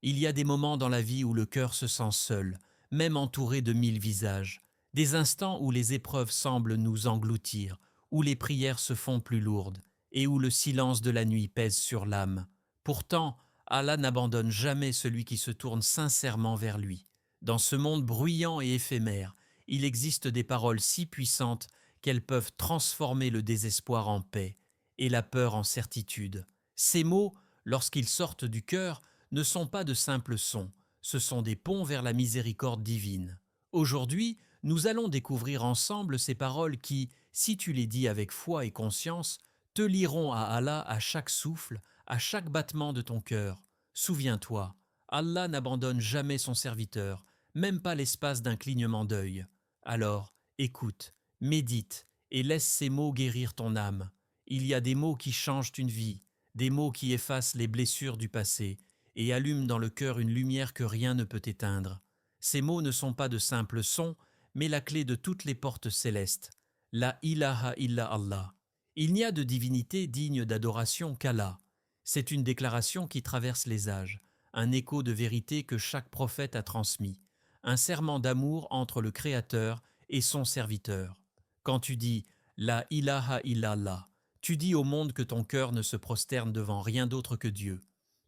Il y a des moments dans la vie où le cœur se sent seul, même entouré de 1000 visages, des instants où les épreuves semblent nous engloutir, où les prières se font plus lourdes, et où le silence de la nuit pèse sur l'âme. Pourtant, Allah n'abandonne jamais celui qui se tourne sincèrement vers lui. Dans ce monde bruyant et éphémère, il existe des paroles si puissantes qu'elles peuvent transformer le désespoir en paix et la peur en certitude. Ces mots, lorsqu'ils sortent du cœur, ne sont pas de simples sons, ce sont des ponts vers la miséricorde divine. Aujourd'hui, nous allons découvrir ensemble ces paroles qui, si tu les dis avec foi et conscience, te lieront à Allah à chaque souffle, à chaque battement de ton cœur. Souviens-toi, Allah n'abandonne jamais son serviteur, même pas l'espace d'un clignement d'œil. Alors, écoute, médite et laisse ces mots guérir ton âme. Il y a des mots qui changent une vie, des mots qui effacent les blessures du passé et allument dans le cœur une lumière que rien ne peut éteindre. Ces mots ne sont pas de simples sons, mais la clé de toutes les portes célestes. La ilaha illa Allah. Il n'y a de divinité digne d'adoration qu'Allah. C'est une déclaration qui traverse les âges, un écho de vérité que chaque prophète a transmis, un serment d'amour entre le Créateur et son serviteur. Quand tu dis La ilaha illallah, tu dis au monde que ton cœur ne se prosterne devant rien d'autre que Dieu.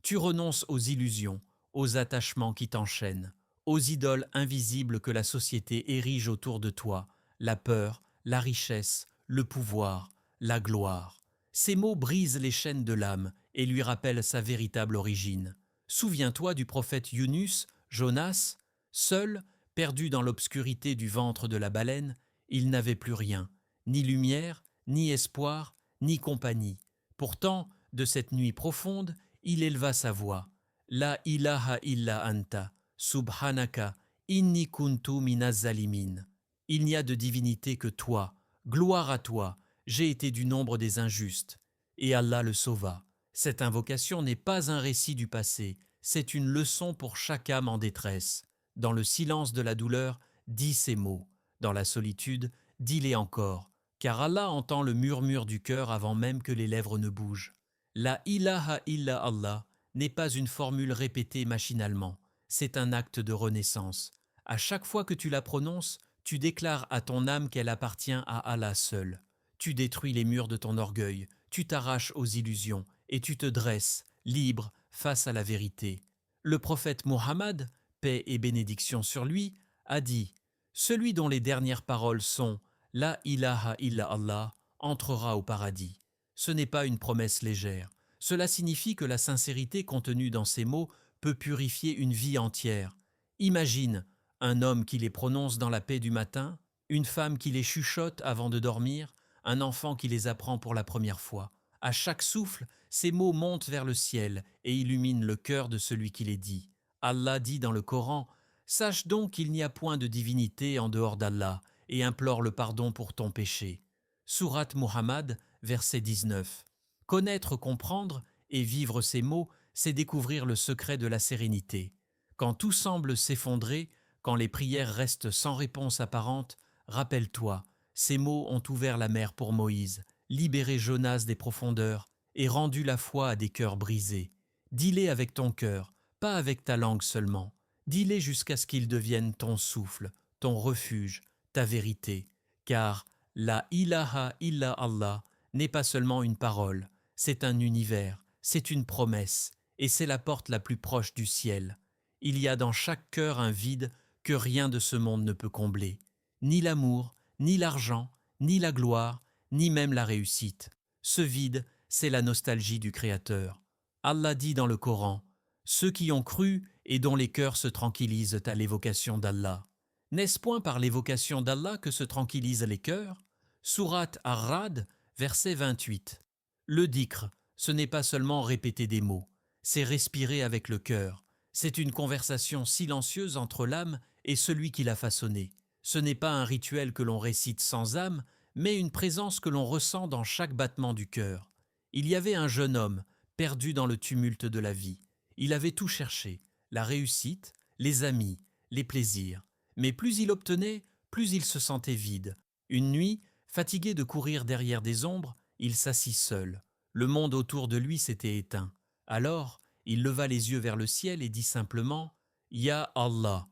Tu renonces aux illusions, aux attachements qui t'enchaînent, aux idoles invisibles que la société érige autour de toi, la peur, la richesse, le pouvoir, la gloire. Ces mots brisent les chaînes de l'âme et lui rappellent sa véritable origine. Souviens-toi du prophète Yunus, Jonas, seul, perdu dans l'obscurité du ventre de la baleine, il n'avait plus rien, ni lumière, ni espoir, ni compagnie. Pourtant, de cette nuit profonde, il éleva sa voix. La ilaha illa anta, subhanaka, inni kuntu minaz zalimin. Il n'y a de divinité que toi, gloire à toi, j'ai été du nombre des injustes. Et Allah le sauva. Cette invocation n'est pas un récit du passé, c'est une leçon pour chaque âme en détresse. Dans le silence de la douleur, dis ces mots. Dans la solitude, dis-les encore, car Allah entend le murmure du cœur avant même que les lèvres ne bougent. La ilaha illa Allah n'est pas une formule répétée machinalement, c'est un acte de renaissance. À chaque fois que tu la prononces, tu déclares à ton âme qu'elle appartient à Allah seul. Tu détruis les murs de ton orgueil, tu t'arraches aux illusions et tu te dresses, libre, face à la vérité. Le prophète Muhammad, paix et bénédiction sur lui, a dit « Celui dont les dernières paroles sont « La ilaha illa Allah » entrera au paradis. » Ce n'est pas une promesse légère. Cela signifie que la sincérité contenue dans ces mots peut purifier une vie entière. Imagine un homme qui les prononce dans la paix du matin, une femme qui les chuchote avant de dormir, un enfant qui les apprend pour la première fois. À chaque souffle, ces mots montent vers le ciel et illuminent le cœur de celui qui les dit. Allah dit dans le Coran « Sache donc qu'il n'y a point de divinité en dehors d'Allah et implore le pardon pour ton péché. » Sourate Muhammad, verset 19. Connaître, comprendre et vivre ces mots, c'est découvrir le secret de la sérénité. Quand tout semble s'effondrer, quand les prières restent sans réponse apparente, rappelle-toi, ces mots ont ouvert la mer pour Moïse, libéré Jonas des profondeurs et rendu la foi à des cœurs brisés. Dis-les avec ton cœur, pas avec ta langue seulement. Dis-les jusqu'à ce qu'ils deviennent ton souffle, ton refuge, ta vérité. Car la ilaha illa Allah n'est pas seulement une parole, c'est un univers, c'est une promesse, et c'est la porte la plus proche du ciel. Il y a dans chaque cœur un vide que rien de ce monde ne peut combler. Ni l'amour, ni l'argent, ni la gloire, ni même la réussite. Ce vide, c'est la nostalgie du Créateur. Allah dit dans le Coran, « Ceux qui ont cru et dont les cœurs se tranquillisent à l'évocation d'Allah. » N'est-ce point par l'évocation d'Allah que se tranquillisent les cœurs? Sourate Ar-Ra'd, verset 28. Le dhikr, ce n'est pas seulement répéter des mots, c'est respirer avec le cœur. C'est une conversation silencieuse entre l'âme et celui qui l'a façonnée. Ce n'est pas un rituel que l'on récite sans âme, mais une présence que l'on ressent dans chaque battement du cœur. Il y avait un jeune homme, perdu dans le tumulte de la vie. Il avait tout cherché, la réussite, les amis, les plaisirs. Mais plus il obtenait, plus il se sentait vide. Une nuit, fatigué de courir derrière des ombres, il s'assit seul. Le monde autour de lui s'était éteint. Alors, Il leva les yeux vers le ciel et dit simplement « Ya Allah »,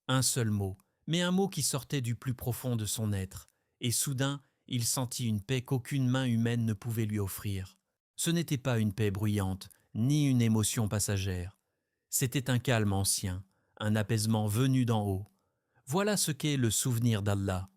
un seul mot, mais un mot qui sortait du plus profond de son être. Et soudain, il sentit une paix qu'aucune main humaine ne pouvait lui offrir. Ce n'était pas une paix bruyante, ni une émotion passagère. C'était un calme ancien, un apaisement venu d'en haut. Voilà ce qu'est le souvenir d'Allah,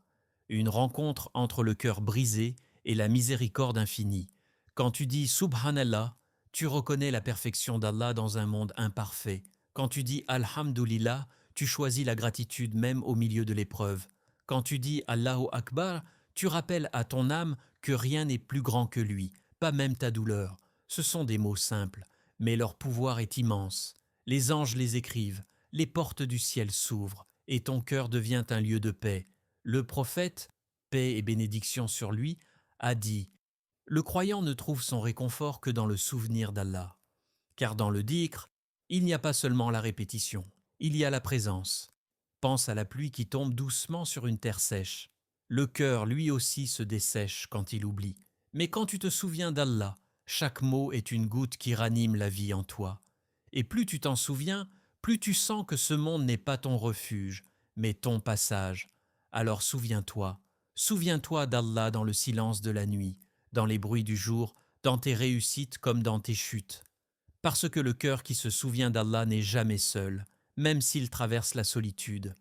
une rencontre entre le cœur brisé et la miséricorde infinie. Quand tu dis Subhanallah, tu reconnais la perfection d'Allah dans un monde imparfait. Quand tu dis Alhamdulillah, tu choisis la gratitude même au milieu de l'épreuve. Quand tu dis Allahu Akbar, tu rappelles à ton âme que rien n'est plus grand que lui, pas même ta douleur. Ce sont des mots simples, mais leur pouvoir est immense. Les anges les écrivent, les portes du ciel s'ouvrent, et ton cœur devient un lieu de paix. Le prophète, paix et bénédiction sur lui, a dit « Le croyant ne trouve son réconfort que dans le souvenir d'Allah. Car dans le dhikr, il n'y a pas seulement la répétition, il y a la présence. Pense à la pluie qui tombe doucement sur une terre sèche. Le cœur, lui aussi, se dessèche quand il oublie. Mais quand tu te souviens d'Allah, chaque mot est une goutte qui ranime la vie en toi. Et plus tu t'en souviens, plus tu sens que ce monde n'est pas ton refuge, mais ton passage. Alors souviens-toi d'Allah dans le silence de la nuit, dans les bruits du jour, dans tes réussites comme dans tes chutes. Parce que le cœur qui se souvient d'Allah n'est jamais seul, même s'il traverse la solitude.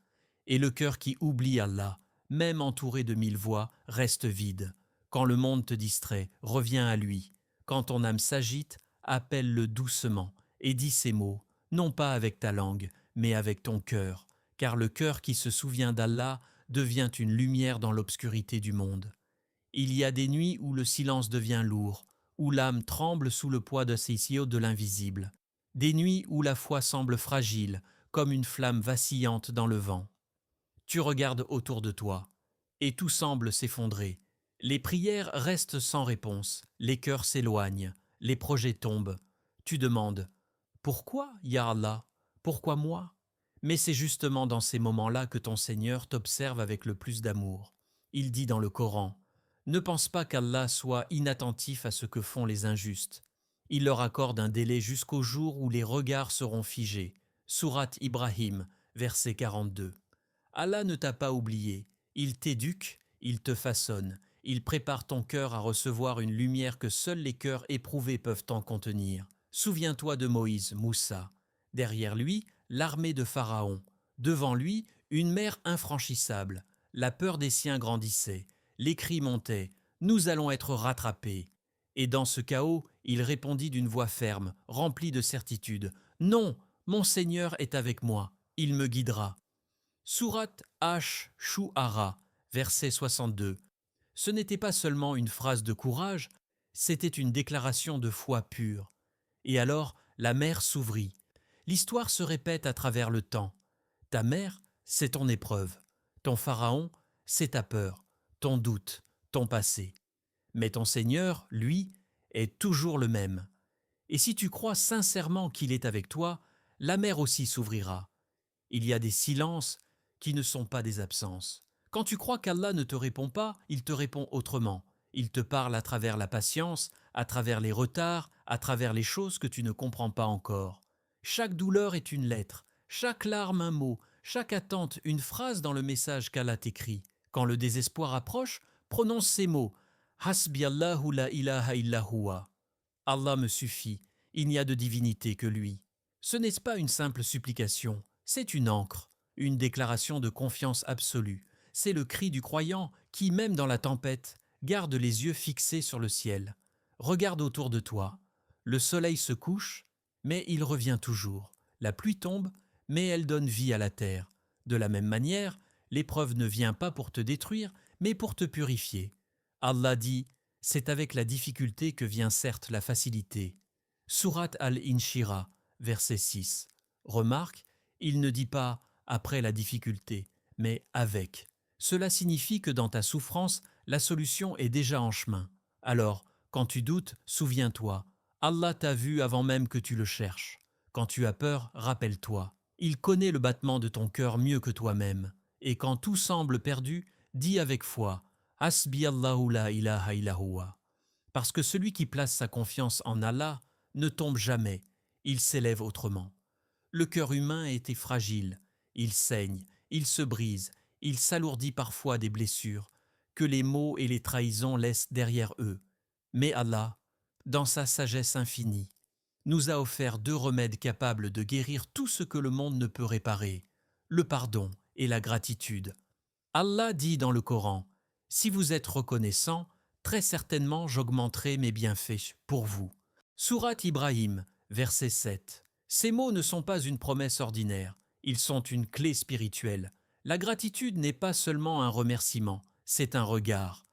Et le cœur qui oublie Allah, même entouré de 1000 voix, reste vide. Quand le monde te distrait, reviens à lui. Quand ton âme s'agite, appelle-le doucement et dis ces mots, non pas avec ta langue, mais avec ton cœur, car le cœur qui se souvient d'Allah devient une lumière dans l'obscurité du monde. Il y a des nuits où le silence devient lourd, où l'âme tremble sous le poids de ces cieux de l'invisible. Des nuits où la foi semble fragile, comme une flamme vacillante dans le vent. Tu regardes autour de toi, et tout semble s'effondrer. Les prières restent sans réponse, les cœurs s'éloignent, les projets tombent. Tu demandes « Pourquoi, Ya Allah? Pourquoi moi ?» Mais c'est justement dans ces moments-là que ton Seigneur t'observe avec le plus d'amour. Il dit dans le Coran « Ne pense pas qu'Allah soit inattentif à ce que font les injustes. Il leur accorde un délai jusqu'au jour où les regards seront figés. » Sourate Ibrahim, verset 42. Allah ne t'a pas oublié. Il t'éduque, il te façonne. Il prépare ton cœur à recevoir une lumière que seuls les cœurs éprouvés peuvent en contenir. Souviens-toi de Moïse, Moussa. Derrière lui, l'armée de Pharaon. Devant lui, une mer infranchissable. La peur des siens grandissait. Les cris montaient. « Nous allons être rattrapés !» Et dans ce chaos, il répondit d'une voix ferme, remplie de certitude. « Non, mon Seigneur est avec moi. Il me guidera. » Sourate Ash-Shu'ara, verset 62. Ce n'était pas seulement une phrase de courage, c'était une déclaration de foi pure. Et alors, la mer s'ouvrit. L'histoire se répète à travers le temps. Ta mer, c'est ton épreuve. Ton pharaon, c'est ta peur, ton doute, ton passé. Mais ton Seigneur, lui, est toujours le même. Et si tu crois sincèrement qu'il est avec toi, la mer aussi s'ouvrira. Il y a des silences qui ne sont pas des absences. Quand tu crois qu'Allah ne te répond pas, il te répond autrement. Il te parle à travers la patience, à travers les retards, à travers les choses que tu ne comprends pas encore. Chaque douleur est une lettre, chaque larme un mot, chaque attente une phrase dans le message qu'Allah t'écrit. Quand le désespoir approche, prononce ces mots « Hasbi Allahu la ilaha illa huwa » Allah me suffit, il n'y a de divinité que lui. Ce n'est pas une simple supplication, c'est une ancre, une déclaration de confiance absolue. C'est le cri du croyant qui, même dans la tempête, garde les yeux fixés sur le ciel. Regarde autour de toi. Le soleil se couche, mais il revient toujours. La pluie tombe, mais elle donne vie à la terre. De la même manière, l'épreuve ne vient pas pour te détruire, mais pour te purifier. Allah dit « C'est avec la difficulté que vient certes la facilité. » Sourate Al-Inshira, verset 6. Remarque, il ne dit pas « après la difficulté », mais « avec ». Cela signifie que dans ta souffrance, la solution est déjà en chemin. Alors, quand tu doutes, souviens-toi, Allah t'a vu avant même que tu le cherches. Quand tu as peur, rappelle-toi. Il connaît le battement de ton cœur mieux que toi-même. Et quand tout semble perdu, dis avec foi « Hasbi Allahu la ilaha illa huwa » Parce que celui qui place sa confiance en Allah ne tombe jamais. il s'élève autrement. Le cœur humain était fragile, il saigne, il se brise, il s'alourdit parfois des blessures que les maux et les trahisons laissent derrière eux. Mais Allah, dans sa sagesse infinie, nous a offert deux remèdes capables de guérir tout ce que le monde ne peut réparer, le pardon et la gratitude. Allah dit dans le Coran, « Si vous êtes reconnaissant, très certainement j'augmenterai mes bienfaits pour vous. » Sourate Ibrahim, verset 7. Ces mots ne sont pas une promesse ordinaire, ils sont une clé spirituelle. La gratitude n'est pas seulement un remerciement, c'est un regard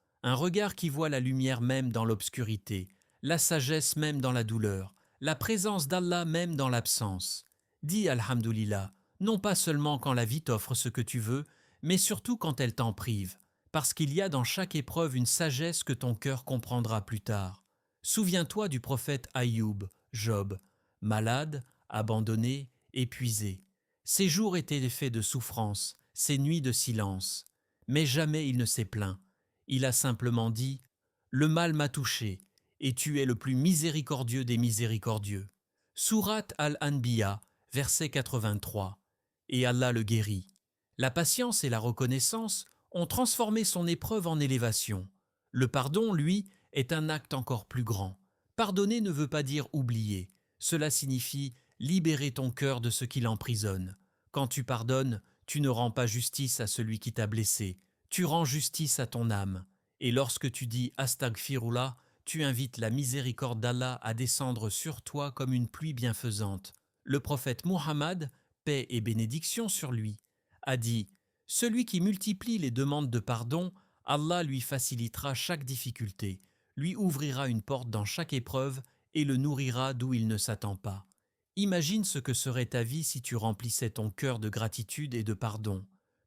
qui voit la lumière même dans l'obscurité, la sagesse même dans la douleur, la présence d'Allah même dans l'absence. Dis Alhamdulillah, non pas seulement quand la vie t'offre ce que tu veux, mais surtout quand elle t'en prive, parce qu'il y a dans chaque épreuve une sagesse que ton cœur comprendra plus tard. Souviens-toi du prophète Aïoub, Job, malade, abandonné, épuisé. Ses jours étaient faits de souffrance, ses nuits de silence. Mais jamais il ne s'est plaint. Il a simplement dit « Le mal m'a touché, et tu es le plus miséricordieux des miséricordieux. » Sourate Al-Anbiya, verset 83. Et Allah le guérit. La patience et la reconnaissance ont transformé son épreuve en élévation. Le pardon, lui, est un acte encore plus grand. Pardonner ne veut pas dire oublier. Cela signifie libérer ton cœur de ce qui l'emprisonne. Quand tu pardonnes, tu ne rends pas justice à celui qui t'a blessé, tu rends justice à ton âme. Et lorsque tu dis Astaghfirullah, tu invites la miséricorde d'Allah à descendre sur toi comme une pluie bienfaisante. Le prophète Muhammad, paix et bénédiction sur lui, a dit « Celui qui multiplie les demandes de pardon, Allah lui facilitera chaque difficulté, lui ouvrira une porte dans chaque épreuve et le nourrira d'où il ne s'attend pas. » Imagine ce que serait ta vie si tu remplissais ton cœur de gratitude et de pardon.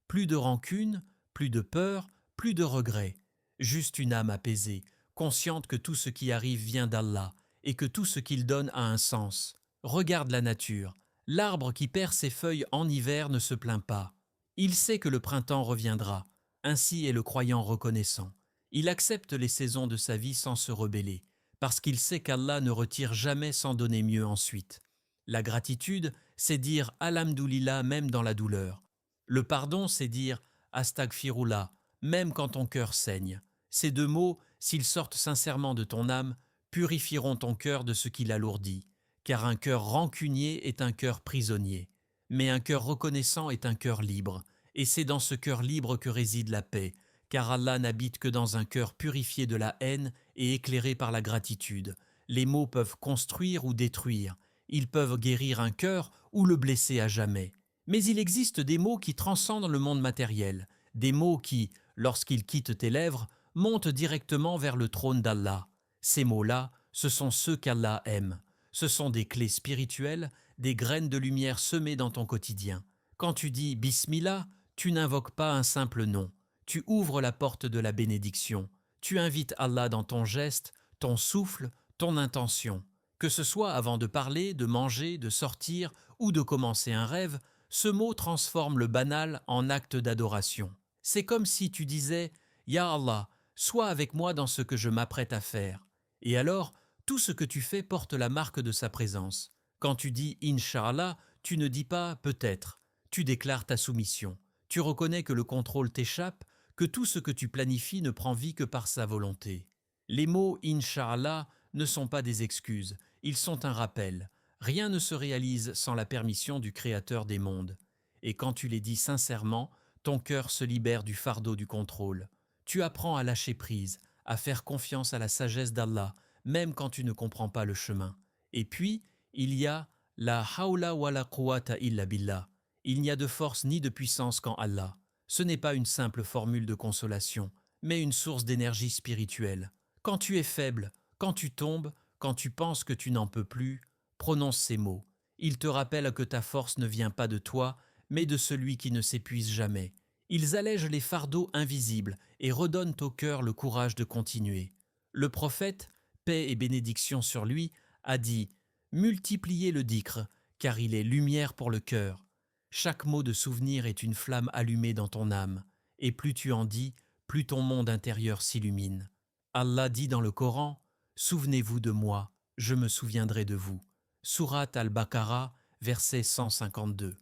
Plus de rancune, plus de peur, plus de regrets. Juste une âme apaisée, consciente que tout ce qui arrive vient d'Allah et que tout ce qu'il donne a un sens. Regarde la nature. L'arbre qui perd ses feuilles en hiver ne se plaint pas. Il sait que le printemps reviendra. Ainsi est le croyant reconnaissant. Il accepte les saisons de sa vie sans se rebeller, parce qu'il sait qu'Allah ne retire jamais sans donner mieux ensuite. La gratitude, c'est dire Alhamdulillah même dans la douleur. Le pardon, c'est dire Astaghfirullah, même quand ton cœur saigne. Ces deux mots, s'ils sortent sincèrement de ton âme, purifieront ton cœur de ce qui l'alourdit, car un cœur rancunier est un cœur prisonnier. Mais un cœur reconnaissant est un cœur libre, et c'est dans ce cœur libre que réside la paix, car Allah n'habite que dans un cœur purifié de la haine et éclairé par la gratitude. Les mots peuvent construire ou détruire, ils peuvent guérir un cœur ou le blesser à jamais. Mais il existe des mots qui transcendent le monde matériel, des mots qui, lorsqu'ils quittent tes lèvres, montent directement vers le trône d'Allah. Ces mots-là, ce sont ceux qu'Allah aime. Ce sont des clés spirituelles, des graines de lumière semées dans ton quotidien. Quand tu dis Bismillah, tu n'invoques pas un simple nom. Tu ouvres la porte de la bénédiction. Tu invites Allah dans ton geste, ton souffle, ton intention. Que ce soit avant de parler, de manger, de sortir ou de commencer un rêve, ce mot transforme le banal en acte d'adoration. C'est comme si tu disais « Ya Allah, sois avec moi dans ce que je m'apprête à faire ». Et alors, tout ce que tu fais porte la marque de sa présence. Quand tu dis « Inch'Allah », tu ne dis pas « peut-être ». Tu déclares ta soumission. Tu reconnais que le contrôle t'échappe, que tout ce que tu planifies ne prend vie que par sa volonté. Les mots « Inch'Allah » ne sont pas des excuses, ils sont un rappel. Rien ne se réalise sans la permission du Créateur des mondes. Et quand tu les dis sincèrement, ton cœur se libère du fardeau du contrôle. Tu apprends à lâcher prise, à faire confiance à la sagesse d'Allah, même quand tu ne comprends pas le chemin. Et puis, il y a la hawla wa la quwwata illa billah. Il n'y a de force ni de puissance qu'en Allah. Ce n'est pas une simple formule de consolation, mais une source d'énergie spirituelle. Quand tu es faible, quand tu tombes, quand tu penses que tu n'en peux plus, prononce ces mots. Ils te rappellent que ta force ne vient pas de toi, mais de celui qui ne s'épuise jamais. Ils allègent les fardeaux invisibles et redonnent au cœur le courage de continuer. Le prophète, paix et bénédiction sur lui, a dit « Multipliez le dhikr, car il est lumière pour le cœur. Chaque mot de souvenir est une flamme allumée dans ton âme, et plus tu en dis, plus ton monde intérieur s'illumine. Allah dit dans le Coran « Souvenez-vous de moi, je me souviendrai de vous. Sourate al-Baqarah, verset 152.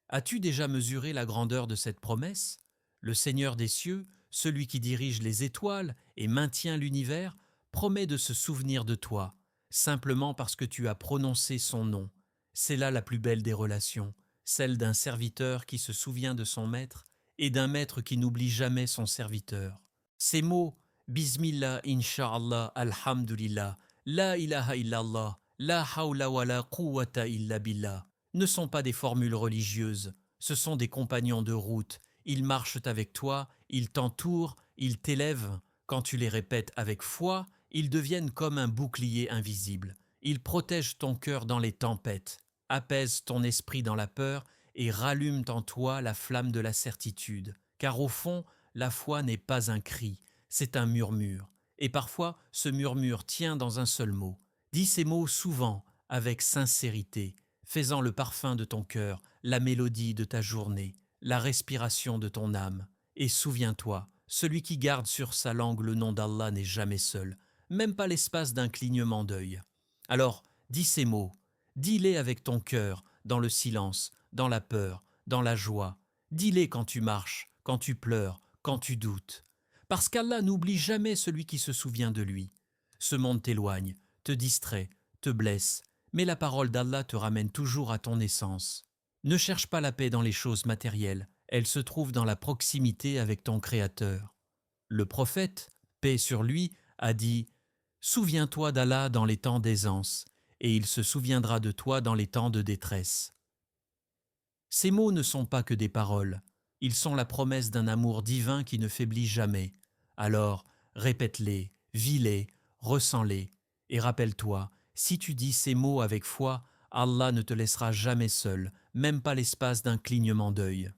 As-tu déjà mesuré la grandeur de cette promesse? Le Seigneur des cieux, celui qui dirige les étoiles et maintient l'univers, promet de se souvenir de toi, simplement parce que tu as prononcé son nom. C'est là la plus belle des relations, celle d'un serviteur qui se souvient de son maître et d'un maître qui n'oublie jamais son serviteur. Ces mots, Bismillah, Inch'Allah, Alhamdulillah, La ilaha illallah, La hawla wa la quwwata illa billah, ne sont pas des formules religieuses, ce sont des compagnons de route. Ils marchent avec toi, ils t'entourent, ils t'élèvent. Quand tu les répètes avec foi, ils deviennent comme un bouclier invisible. Ils protègent ton cœur dans les tempêtes, apaisent ton esprit dans la peur et rallument en toi la flamme de la certitude. Car au fond, la foi n'est pas un cri, c'est un murmure. Et parfois, ce murmure tient dans un seul mot. Dis ces mots souvent, avec sincérité, faisant le parfum de ton cœur, la mélodie de ta journée, la respiration de ton âme. Et souviens-toi, celui qui garde sur sa langue le nom d'Allah n'est jamais seul, même pas l'espace d'un clignement d'œil. Alors, dis ces mots, dis-les avec ton cœur, dans le silence, dans la peur, dans la joie. Dis-les quand tu marches, quand tu pleures, quand tu doutes. Parce qu'Allah n'oublie jamais celui qui se souvient de lui. Ce monde t'éloigne, te distrait, te blesse, mais la parole d'Allah te ramène toujours à ton essence. Ne cherche pas la paix dans les choses matérielles, elle se trouve dans la proximité avec ton Créateur. Le prophète, paix sur lui, a dit « Souviens-toi d'Allah dans les temps d'aisance, et il se souviendra de toi dans les temps de détresse. » Ces mots ne sont pas que des paroles, ils sont la promesse d'un amour divin qui ne faiblit jamais. Alors, répète-les, vis-les, ressens-les, et rappelle-toi, si tu dis ces mots avec foi, Allah ne te laissera jamais seul, même pas l'espace d'un clignement d'œil.